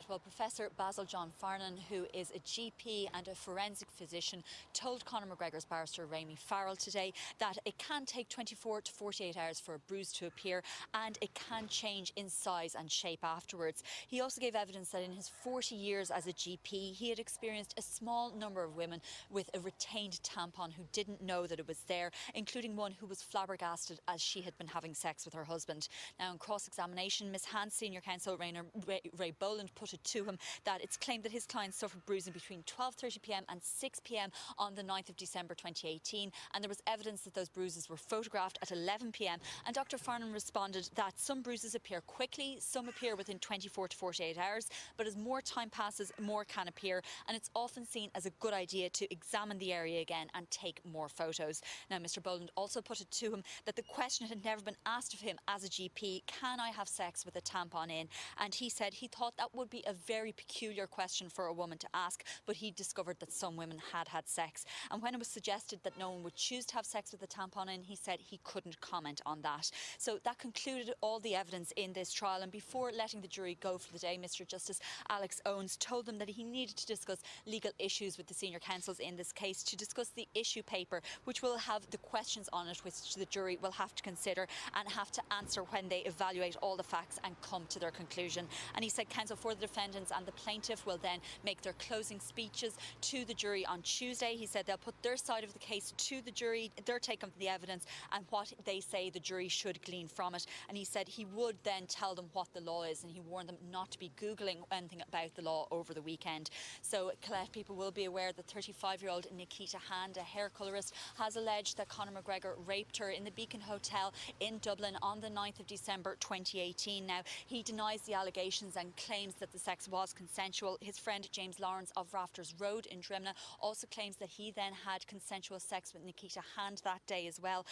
Well, Professor Basil John Farnan, who is a GP and a forensic physician, told Conor McGregor's barrister Raimi Farrell today that it can take 24 to 48 hours for a bruise to appear and it can change in size and shape afterwards. He also gave evidence that in his 40 years as a GP, he had experienced a small number of women with a retained tampon who didn't know that it was there, including one who was flabbergasted as she had been having sex with her husband. Now, in cross-examination, Ms Hans Senior Counsel Ray Boland put it to him that it's claimed that his client suffered bruising between 12:30 p.m. and 6 p.m. on the 9th of December 2018, and there was evidence that those bruises were photographed at 11 p.m. and Dr Farnan responded that some bruises appear quickly, some appear within 24 to 48 hours, but as more time passes, more can appear, and it's often seen as a good idea to examine the area again and take more photos. Now, Mr Boland also put it to him that the question had never been asked of him as a GP, can I have sex with a tampon in? And he said he thought that would be a very peculiar question for a woman to ask, but he discovered that some women had had sex. And when it was suggested that no one would choose to have sex with a tampon in, he said he couldn't comment on that. So that concluded all the evidence in this trial, and before letting the jury go for the day, Mr Justice Alex Owens told them that he needed to discuss legal issues with the senior counsels in this case, to discuss the issue paper, which will have the questions on it which the jury will have to consider and have to answer when they evaluate all the facts and come to their conclusion. And he said counsel for the defendants and the plaintiff will then make their closing speeches to the jury on Tuesday. He said they'll put their side of the case to the jury, their take on the evidence and what they say the jury should glean from it. And he said he would then tell them what the law is, and he warned them not to be Googling anything about the law over the weekend. So Colette, people will be aware that 35-year-old Nikita, a hair colourist, has alleged that Conor McGregor raped her in the Beacon Hotel in Dublin on the 9th of December 2018. Now, he denies the allegations and claims that the sex was consensual. His friend James Lawrence of Rafters Road in Drimna also claims that he then had consensual sex with Nikita Hand that day as well.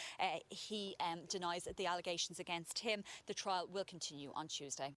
He denies the allegations against him. The trial will continue on Tuesday.